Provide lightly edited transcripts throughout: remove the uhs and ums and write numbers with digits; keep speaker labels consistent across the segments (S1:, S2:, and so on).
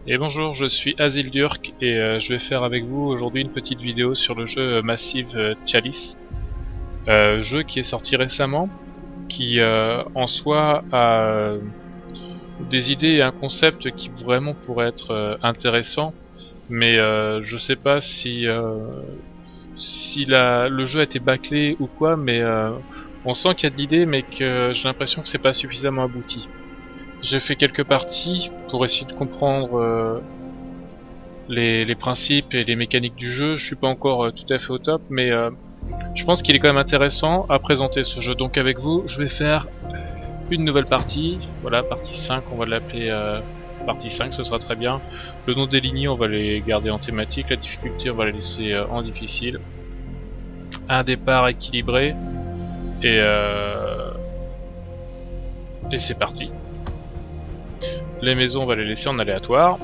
S1: Et bonjour, je suis Azildurk et je vais faire avec vous aujourd'hui une petite vidéo sur le jeu Massive Chalice. Jeu qui est sorti récemment, qui en soi a des idées et un concept qui vraiment pourrait être intéressant, mais je sais pas si le jeu a été bâclé ou quoi, mais on sent qu'il y a de l'idée mais que j'ai l'impression que c'est pas suffisamment abouti. J'ai fait quelques parties pour essayer de comprendre les principes et les mécaniques du jeu. Je suis pas encore tout à fait au top, mais je pense qu'il est quand même intéressant à présenter ce jeu. Donc avec vous, je vais faire une nouvelle partie. Voilà, partie 5, on va l'appeler partie 5, ce sera très bien. Le nom des lignées, on va les garder en thématique. La difficulté, on va la laisser en difficile. Un départ équilibré. Et, euh, et c'est parti. Les maisons, on va les laisser en aléatoire.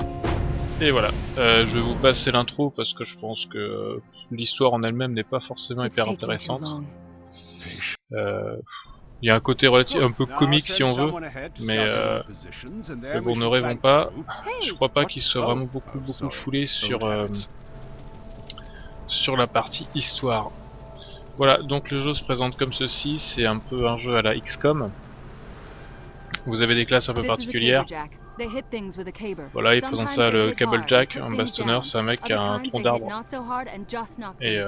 S1: Et voilà, je vais vous passer l'intro parce que je pense que l'histoire en elle-même n'est pas forcément hyper intéressante. Il y a un côté un peu comique si on veut, mais bon, ne rêvons pas. Je crois pas qu'il soit vraiment beaucoup foulé sur la partie histoire. Voilà, donc le jeu se présente comme ceci, c'est un peu un jeu à la XCOM. Vous avez des classes un peu particulières. Voilà, il présente ça le Cable Jack, un bastonneur, c'est un mec qui a un tronc d'arbre et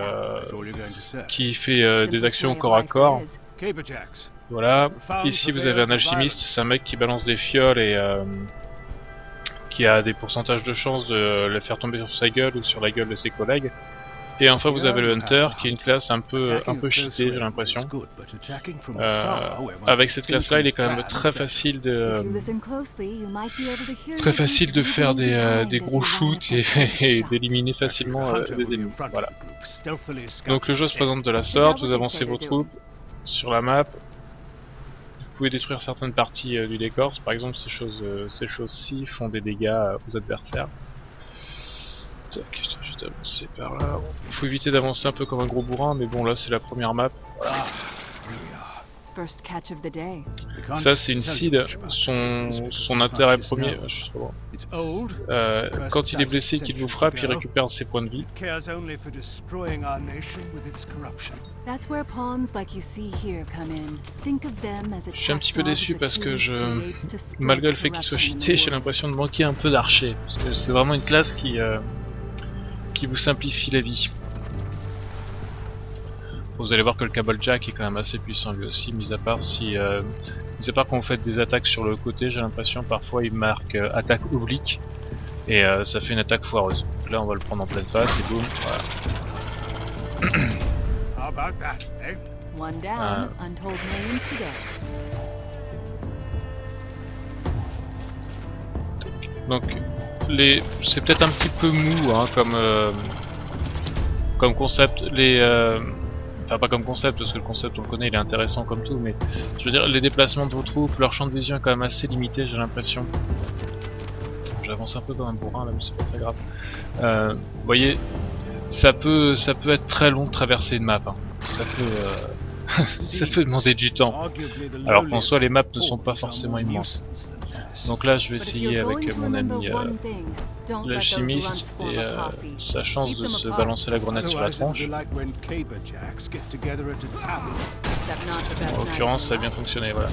S1: qui fait des actions au corps à corps. Voilà, ici vous avez un alchimiste, c'est un mec qui balance des fioles et qui a des pourcentages de chance de les faire tomber sur sa gueule ou sur la gueule de ses collègues. Et enfin vous avez le Hunter qui est une classe un peu cheatée, j'ai l'impression. Avec cette classe là il est quand même très facile de faire des gros shoots et d'éliminer facilement les ennemis. Voilà. Donc le jeu se présente de la sorte, vous avancez vos troupes sur la map. Vous pouvez détruire certaines parties du décor, par exemple ces choses-ci font des dégâts aux adversaires. Tac, je vais avancer par là. Faut éviter d'avancer un peu comme un gros bourrin, mais bon là c'est la première map. Voilà. Ça c'est une seed, son intérêt premier, je sais pas. Quand il est blessé et qu'il vous frappe, il récupère ses points de vie. Je suis un petit peu déçu parce que malgré le fait qu'il soit cheaté, j'ai l'impression de manquer un peu d'archer. C'est vraiment une classe qui vous simplifie la vie. Vous allez voir que le Cable Jack est quand même assez puissant lui aussi, mis à part quand vous faites des attaques sur le côté, j'ai l'impression parfois il marque attaque oblique et ça fait une attaque foireuse. Donc là on va le prendre en pleine face et boum, voilà. Donc c'est peut-être un petit peu mou hein, comme concept, enfin pas comme concept parce que le concept on le connaît, il est intéressant comme tout, mais je veux dire les déplacements de vos troupes, leur champ de vision est quand même assez limité, j'ai l'impression. J'avance un peu comme un bourrin là mais c'est pas très grave. Vous voyez, ça peut être très long de traverser une map, hein. Ça peut demander du temps, alors qu'en soi les maps ne sont pas forcément immenses. Donc là je vais essayer avec mon ami l'alchimiste et sa chance de se balancer la grenade sur la tronche. En l'occurrence ça a bien fonctionné, voilà.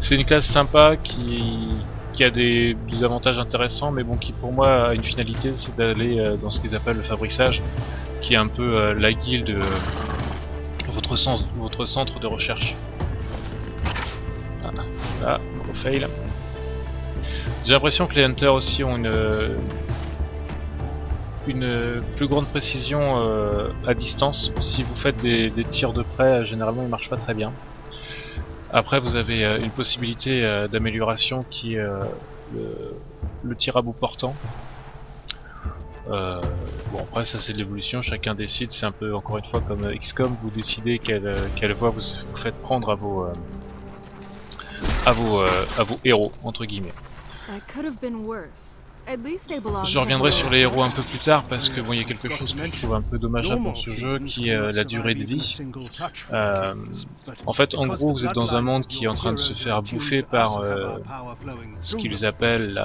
S1: C'est une classe sympa qui a des avantages intéressants, mais bon qui pour moi a une finalité, c'est d'aller dans ce qu'ils appellent le fabrissage, qui est un peu la guilde, votre centre de recherche. Voilà, là, gros fail. J'ai l'impression que les hunters aussi ont une plus grande précision à distance. Si vous faites des tirs de près, généralement ils marchent pas très bien. Après vous avez une possibilité d'amélioration qui est le tir à bout portant. Bon après ça c'est de l'évolution, chacun décide, c'est un peu encore une fois comme XCOM, vous décidez quelle voie vous faites prendre à vos héros entre guillemets. Je reviendrai sur les héros un peu plus tard parce que bon, il y a quelque chose que je trouve un peu dommageable dans ce jeu qui est la durée de vie. En fait, en gros, vous êtes dans un monde qui est en train de se faire bouffer par ce qu'ils appellent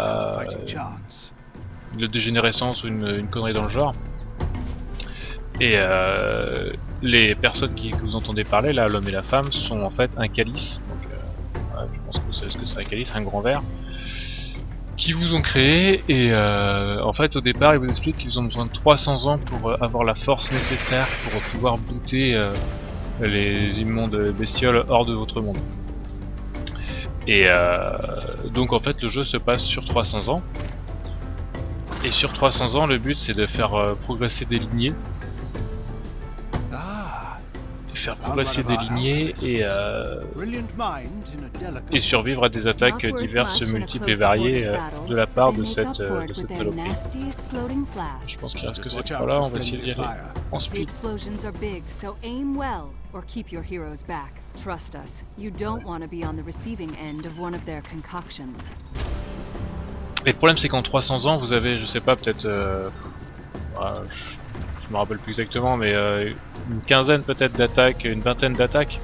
S1: de dégénérescence ou une connerie dans le genre. Et les personnes que vous entendez parler, là, l'homme et la femme, sont en fait un calice. Donc, voilà, je pense que vous savez ce que c'est un calice, un grand verre qui vous ont créé. Et en fait, au départ, ils vous expliquent qu'ils ont besoin de 300 ans pour avoir la force nécessaire pour pouvoir bouter les immondes bestioles hors de votre monde. Et donc en fait le jeu se passe sur 300 ans. Et sur 300 ans le but c'est de faire progresser des lignées. Faire progresser des lignées et survivre à des attaques diverses, multiples et variées de la part de cette saloperie. Je pense qu'il reste que cette fois là, on va essayer d'y aller en speed.
S2: Or keep your heroes back. Trust us, you don't want to be on the receiving end of one of their concoctions.
S1: Et le problème c'est qu'en 300 ans vous avez, je sais pas, peut-être, je me rappelle plus exactement, mais une quinzaine peut-être d'attaques, une vingtaine d'attaques.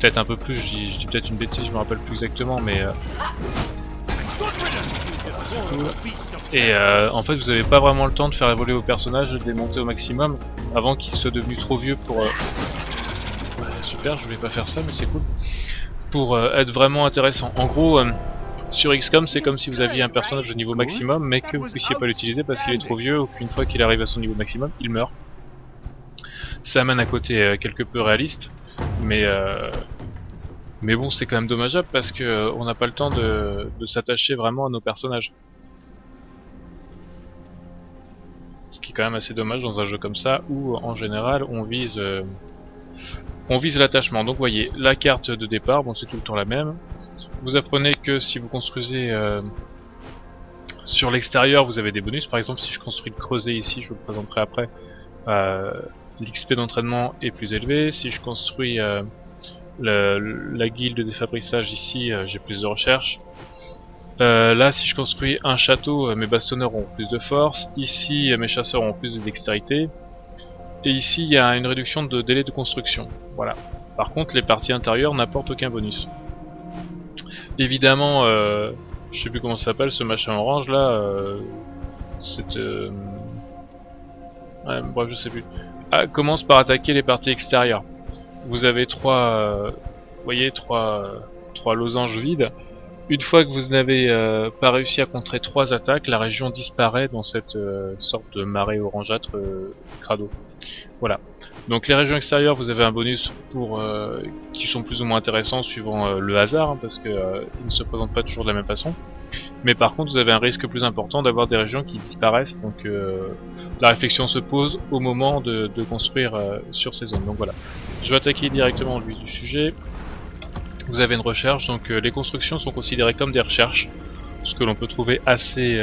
S1: Peut-être un peu plus, je dis peut-être une bêtise, je me rappelle plus exactement, mais... Et en fait vous avez pas vraiment le temps de faire évoluer vos personnages, de les monter au maximum, avant qu'ils soient devenus trop vieux pour... Super, je voulais pas faire ça mais c'est cool. Pour être vraiment intéressant. En gros, sur XCOM c'est comme si vous aviez un personnage de niveau maximum mais que vous puissiez pas l'utiliser parce qu'il est trop vieux ou qu'une fois qu'il arrive à son niveau maximum, il meurt. Ça amène un côté quelque peu réaliste, mais bon c'est quand même dommageable parce que on n'a pas le temps de s'attacher vraiment à nos personnages. Ce qui est quand même assez dommage dans un jeu comme ça où en général on vise l'attachement. Donc voyez, la carte de départ, bon c'est tout le temps la même. Vous apprenez que si vous construisez sur l'extérieur, vous avez des bonus. Par exemple, si je construis le creuset ici, je vous le présenterai après, l'XP d'entraînement est plus élevé. Si je construis la guilde de fabriçage ici, j'ai plus de recherche. Là, si je construis un château, mes bastonneurs ont plus de force. Ici, mes chasseurs ont plus de dextérité. Et ici, il y a une réduction de délai de construction. Voilà. Par contre, les parties intérieures n'apportent aucun bonus. Évidemment, je sais plus comment ça s'appelle, ce machin orange là. Ouais, bref, je sais plus. Commence par attaquer les parties extérieures. Vous avez trois losanges vides. Une fois que vous n'avez pas réussi à contrer 3 attaques, la région disparaît dans cette sorte de marée orangeâtre crado. Voilà. Donc les régions extérieures, vous avez un bonus pour qui sont plus ou moins intéressants suivant le hasard, hein, parce que ils ne se présentent pas toujours de la même façon. Mais par contre, vous avez un risque plus important d'avoir des régions qui disparaissent. Donc la réflexion se pose au moment de construire sur ces zones. Donc voilà. Je vais attaquer directement le vif du sujet. Vous avez une recherche, donc les constructions sont considérées comme des recherches, ce que l'on peut trouver assez,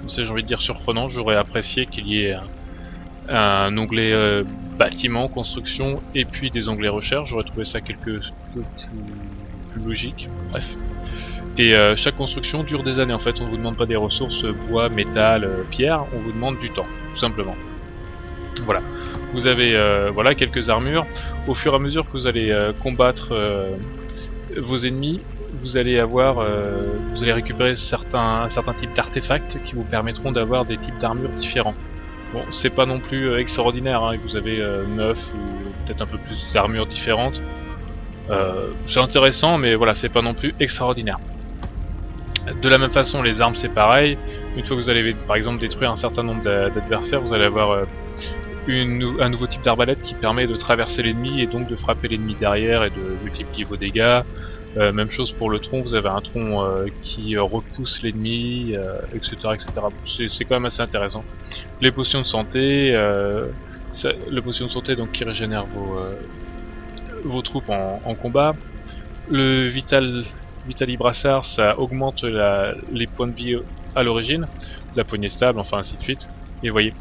S1: j'ai envie de dire surprenant. J'aurais apprécié qu'il y ait un onglet bâtiment, construction, et puis des onglets recherche. J'aurais trouvé ça quelque peu plus logique. Bref. Et chaque construction dure des années en fait. On vous demande pas des ressources bois, métal, pierre. On vous demande du temps, tout simplement. Voilà. Vous avez voilà quelques armures. Au fur et à mesure que vous allez combattre vos ennemis, vous allez récupérer un certain type d'artefacts qui vous permettront d'avoir des types d'armures différents. Bon, c'est pas non plus extraordinaire, hein, vous avez 9 ou peut-être un peu plus d'armures différentes. C'est intéressant, mais voilà, c'est pas non plus extraordinaire. De la même façon, les armes c'est pareil. Une fois que vous allez par exemple détruire un certain nombre d'adversaires, vous allez avoir un nouveau type d'arbalète qui permet de traverser l'ennemi et donc de frapper l'ennemi derrière et de multiplier vos dégâts. Même chose pour le tronc, vous avez un tronc qui repousse l'ennemi, etc. C'est quand même assez intéressant. Les potions de santé, donc qui régénèrent vos troupes en combat. Le Vitali Brassard, ça augmente les points de vie à l'origine, la poignée stable, enfin ainsi de suite. Et vous voyez,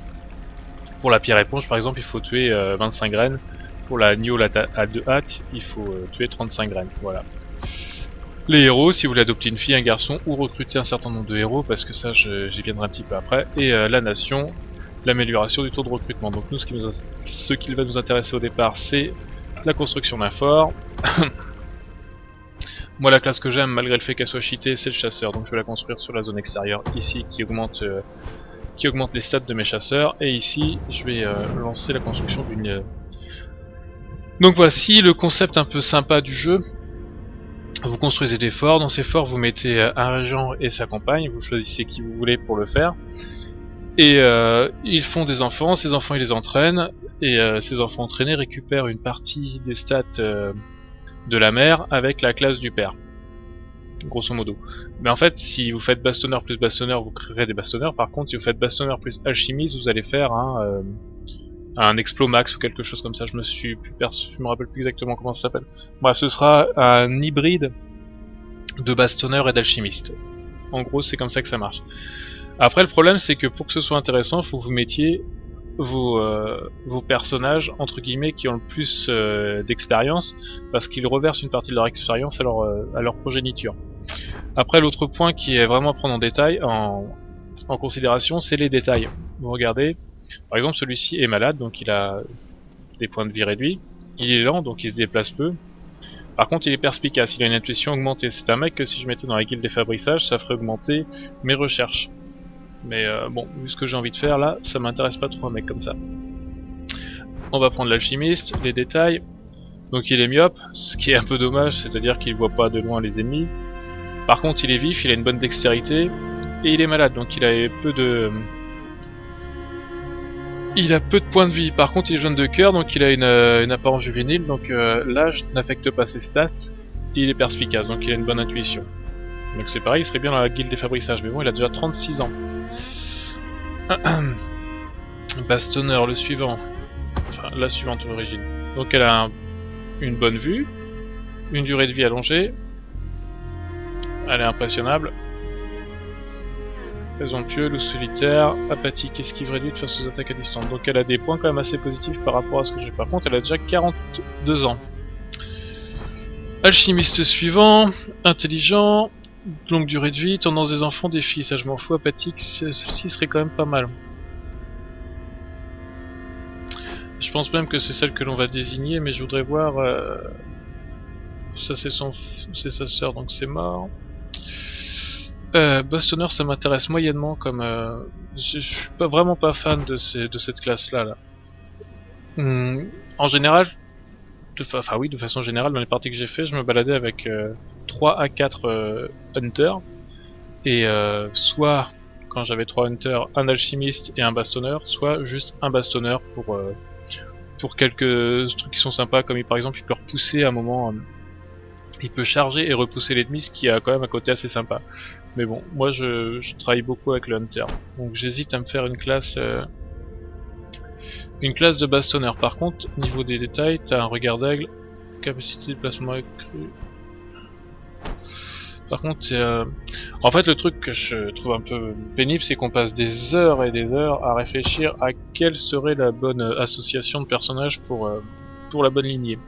S1: pour la pierre éponge par exemple, il faut tuer 25 graines. Pour la Niol à 2 hâtes, il faut tuer 35 graines. Voilà. Les héros, si vous voulez adopter une fille, un garçon, ou recruter un certain nombre de héros, parce que ça j'y viendrai un petit peu après. Et la nation, l'amélioration du taux de recrutement. Donc nous, ce qui va nous intéresser au départ, c'est la construction d'un fort. Moi la classe que j'aime, malgré le fait qu'elle soit cheatée, c'est le chasseur, donc je vais la construire sur la zone extérieure, ici, qui augmente les stats de mes chasseurs, et ici, je vais lancer la construction d'une... Donc voici le concept un peu sympa du jeu. Vous construisez des forts, dans ces forts vous mettez un régent et sa compagne, vous choisissez qui vous voulez pour le faire, et ils font des enfants, ces enfants ils les entraînent, et ces enfants entraînés récupèrent une partie des stats de la mère avec la classe du père, grosso modo. Mais en fait, si vous faites bastonneur plus bastonneur, vous créerez des bastonneurs. Par contre, si vous faites bastonneur plus alchimiste, vous allez faire un explo max ou quelque chose comme ça. Je me rappelle plus exactement comment ça s'appelle. Bref, ce sera un hybride de bastonneur et d'alchimiste. En gros, c'est comme ça que ça marche. Après, le problème, c'est que pour que ce soit intéressant, il faut que vous mettiez vos personnages entre guillemets qui ont le plus d'expérience, parce qu'ils reversent une partie de leur expérience à leur progéniture. Après, l'autre point qui est vraiment à prendre en considération, c'est les détails. Vous regardez, par exemple, celui-ci est malade, donc il a des points de vie réduits. Il est lent, donc il se déplace peu. Par contre, il est perspicace, il a une intuition augmentée. C'est un mec que si je mettais dans la guilde des fabrissages, ça ferait augmenter mes recherches. Mais bon, vu ce que j'ai envie de faire là, ça m'intéresse pas trop un mec comme ça. On va prendre l'alchimiste, les détails. Donc il est myope, ce qui est un peu dommage, c'est-à-dire qu'il voit pas de loin les ennemis. Par contre il est vif, il a une bonne dextérité, et il est malade, donc il a peu de points de vie. Par contre il est jaune de cœur, donc il a une apparence juvénile, donc l'âge n'affecte pas ses stats, et il est perspicace, donc il a une bonne intuition. Donc c'est pareil, il serait bien dans la guilde des fabrissages, mais bon il a déjà 36 ans. Bastonneur, le suivant. Enfin, la suivante à l'origine. Donc elle a une bonne vue, une durée de vie allongée, elle est impressionnable, présomptueux ou solitaire, apathique, esquive réduite face aux attaques à distance. Donc elle a des points quand même assez positifs par rapport à ce que j'ai. Par contre elle a déjà 42 ans. Alchimiste suivant, intelligent, longue durée de vie, tendance des enfants, défi, ça je m'en fous, apathique, celle-ci serait quand même pas mal. Je pense même que c'est celle que l'on va désigner, mais je voudrais voir... Ça c'est sa sœur, donc c'est mort. Bastonneur ça m'intéresse moyennement comme... je suis vraiment pas fan de cette classe là. En général, de façon générale, dans les parties que j'ai fait, je me baladais avec 3 à 4 hunters. Et soit, quand j'avais 3 hunters, un alchimiste et un bastonneur, soit juste un bastonneur pour quelques trucs qui sont sympas, comme par exemple il peut repousser à un moment, il peut charger et repousser l'ennemi, ce qui a quand même un côté assez sympa. Mais bon, moi je travaille beaucoup avec le hunter, donc j'hésite à me faire une classe de bastonneur. Par contre, niveau des détails, t'as un regard d'aigle, capacité de placement accrue. Par contre, en fait, le truc que je trouve un peu pénible, c'est qu'on passe des heures et des heures à réfléchir à quelle serait la bonne association de personnages pour la bonne lignée.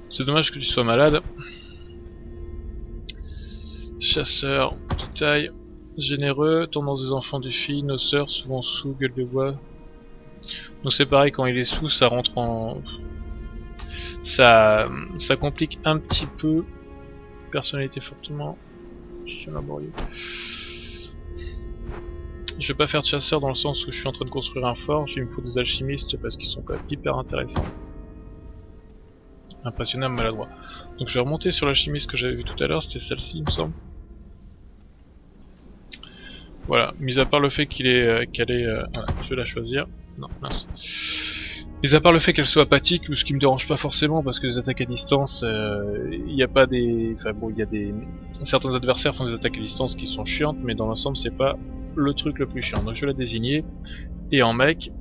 S1: C'est dommage que tu sois malade. Chasseur, taille, généreux, tendance des enfants des filles, nos sœurs, souvent sous, gueule de bois. Donc c'est pareil, quand il est sous, ça rentre en... Ça complique un petit peu. Personnalité fortement... Je suis laborieux. Je vais pas faire de chasseur dans le sens où je suis en train de construire un fort, il me faut des alchimistes parce qu'ils sont quand même hyper intéressants. Impressionnable, maladroit. Donc je vais remonter sur l'alchimiste que j'avais vu tout à l'heure, c'était celle-ci il me semble. Voilà, mis à part le fait qu'elle est... voilà, je vais la choisir. Non, mince. Mis à part le fait qu'elle soit apathique, ce qui me dérange pas forcément parce que les attaques à distance, il n'y a pas des... Enfin bon, il y a des... Certains adversaires font des attaques à distance qui sont chiantes, mais dans l'ensemble c'est pas le truc le plus chiant. Donc je vais la désigner. Et en mec,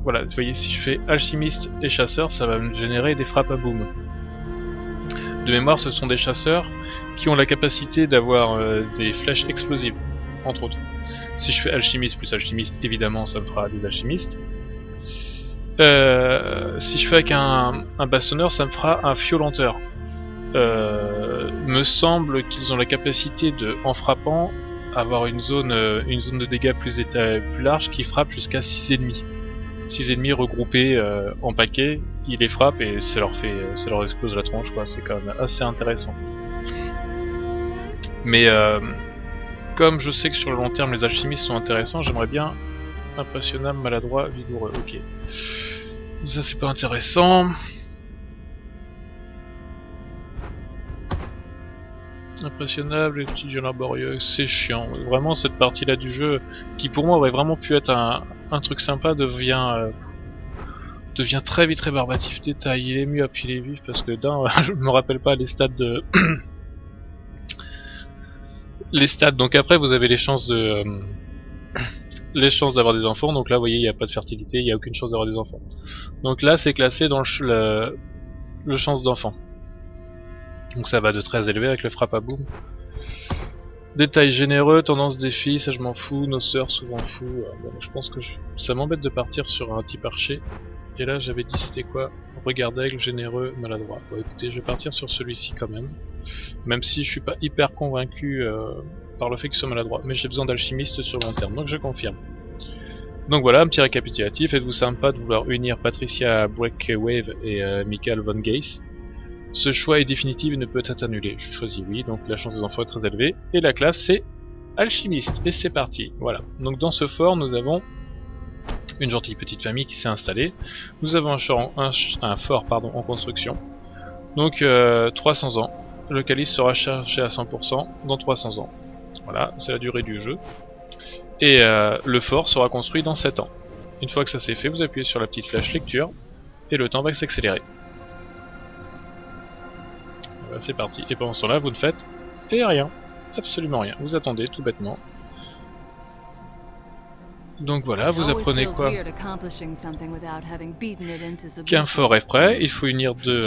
S1: voilà, vous voyez, si je fais alchimiste et chasseur, ça va me générer des frappes à boom. De mémoire, ce sont des chasseurs qui ont la capacité d'avoir des flèches explosives, entre autres. Si je fais alchimiste plus alchimiste, évidemment ça me fera des alchimistes. Si je fais avec un bastonneur, ça me fera un violenteur. Me semble qu'ils ont la capacité de, en frappant, avoir une zone de dégâts plus large qui frappe jusqu'à 6 ennemis. 6 ennemis regroupés en paquets, il les frappe et ça leur explose la tronche, quoi. C'est quand même assez intéressant. Mais comme je sais que sur le long terme les alchimistes sont intéressants, j'aimerais bien impressionnable, maladroit, vigoureux. Ok. Ça c'est pas intéressant. Impressionnable, étudiant laborieux, c'est chiant. Vraiment cette partie là du jeu, qui pour moi aurait vraiment pu être un truc sympa, devient très vite rébarbatif. Détail, il est mieux, puis il est vif, parce que d'un, je me rappelle pas les stats de... les stats, donc après vous avez les chances de... les chances d'avoir des enfants, donc là vous voyez il n'y a pas de fertilité, il n'y a aucune chance d'avoir des enfants. Donc là c'est classé dans le chance d'enfant. Donc ça va de très élevé avec le frappe à boum. Détail généreux, tendance défi, ça je m'en fous, noceur souvent fou. Bon, je pense que ça m'embête de partir sur un type archer. Et là j'avais dit c'était quoi? Regard d'aigle, généreux, maladroit. Bon écoutez, je vais partir sur celui-ci quand même. Même si je suis pas hyper convaincu par le fait qu'il soit maladroit. Mais j'ai besoin d'alchimiste sur le long terme, donc je confirme. Donc voilà, un petit récapitulatif. Êtes-vous sympa de vouloir unir Patricia Breakwave et Michael Von Geis? Ce choix est définitif et ne peut être annulé. Je choisis oui, donc la chance des enfants est très élevée. Et la classe c'est alchimiste. Et c'est parti. Voilà. Donc dans ce fort, nous avons une gentille petite famille qui s'est installée. Nous avons un fort en construction. Donc 300 ans. Le calice sera chargé à 100% dans 300 ans. Voilà, c'est la durée du jeu. Et le fort sera construit dans 7 ans. Une fois que ça c'est fait, vous appuyez sur la petite flèche lecture et le temps va s'accélérer. Voilà, c'est parti. Et pendant ce temps-là, vous ne faites rien. Absolument rien. Vous attendez tout bêtement. Donc voilà, vous apprenez quoi? Qu'un fort est prêt, il faut unir deux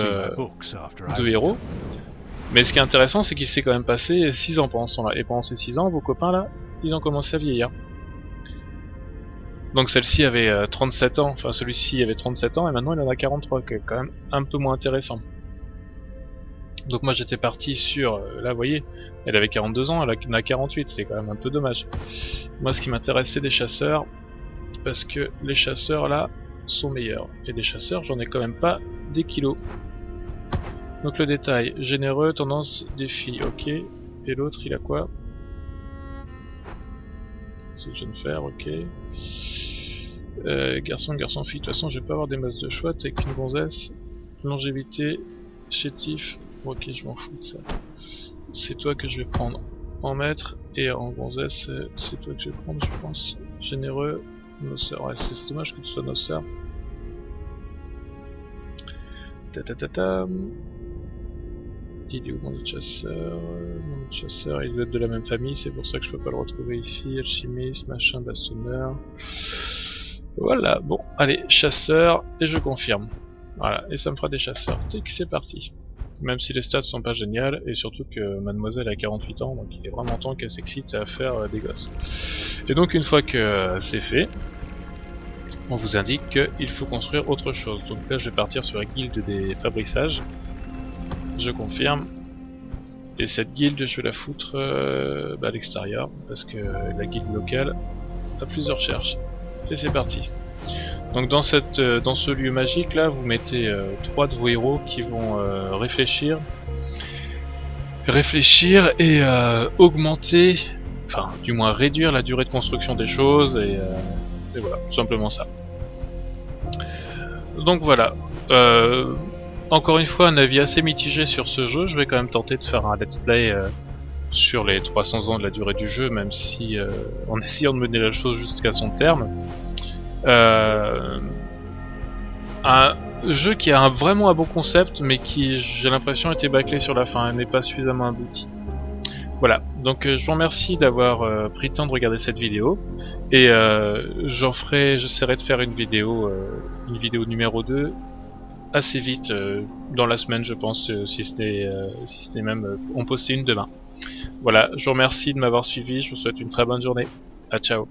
S1: héros. Mais ce qui est intéressant, c'est qu'il s'est quand même passé 6 ans pendant ce temps-là. Et pendant ces 6 ans, vos copains là, ils ont commencé à vieillir. Donc celle-ci avait 37 ans, enfin celui-ci avait 37 ans et maintenant il en a 43, qui est quand même un peu moins intéressant. Donc moi j'étais parti sur, là vous voyez, elle avait 42 ans, elle en a 48, c'est quand même un peu dommage. Moi ce qui m'intéresse c'est des chasseurs, parce que les chasseurs là sont meilleurs. Et des chasseurs j'en ai quand même pas des kilos. Donc le détail, généreux, tendance, défi, ok. Et l'autre il a quoi? Ce que je viens de faire, ok. Garçon, fille, de toute façon je vais pas avoir des masses de choix, t'es qu'une gonzesse. Longévité, chétif, ok je m'en fous de ça. C'est toi que je vais prendre en maître, et en gonzesse c'est toi que je vais prendre je pense. Généreux, noceur, ouais c'est dommage que tu sois noceur. Il est où mon autre chasseur? Mon autre chasseur, il doit être de la même famille, c'est pour ça que je peux pas le retrouver ici. Alchimiste, machin, bastonneur. Voilà, bon, allez, chasseur, et je confirme. Voilà, et ça me fera des chasseurs. Tic, c'est parti. Même si les stats sont pas géniales, et surtout que mademoiselle a 48 ans, donc il est vraiment temps qu'elle s'excite à faire des gosses. Et donc une fois que c'est fait, on vous indique qu'il faut construire autre chose. Donc là je vais partir sur la guilde des fabricages. Je confirme. Et cette guilde je vais la foutre à l'extérieur, parce que la guilde locale a plus de recherches. Et c'est parti. Donc dans ce lieu magique là, vous mettez 3 de vos héros qui vont réfléchir et augmenter, enfin du moins réduire la durée de construction des choses, et voilà, tout simplement ça. Donc voilà, encore une fois un avis assez mitigé sur ce jeu. Je vais quand même tenter de faire un let's play sur les 300 ans de la durée du jeu, même si en essayant de mener la chose jusqu'à son terme. Un jeu qui a vraiment un bon concept, mais qui, j'ai l'impression, a été bâclé sur la fin, n'est pas suffisamment abouti. Voilà, donc je vous remercie d'avoir pris le temps de regarder cette vidéo, et j'essaierai de faire une vidéo numéro 2 assez vite, dans la semaine je pense, si ce n'est même on poster une demain. Voilà, je vous remercie de m'avoir suivi, je vous souhaite une très bonne journée, à ciao.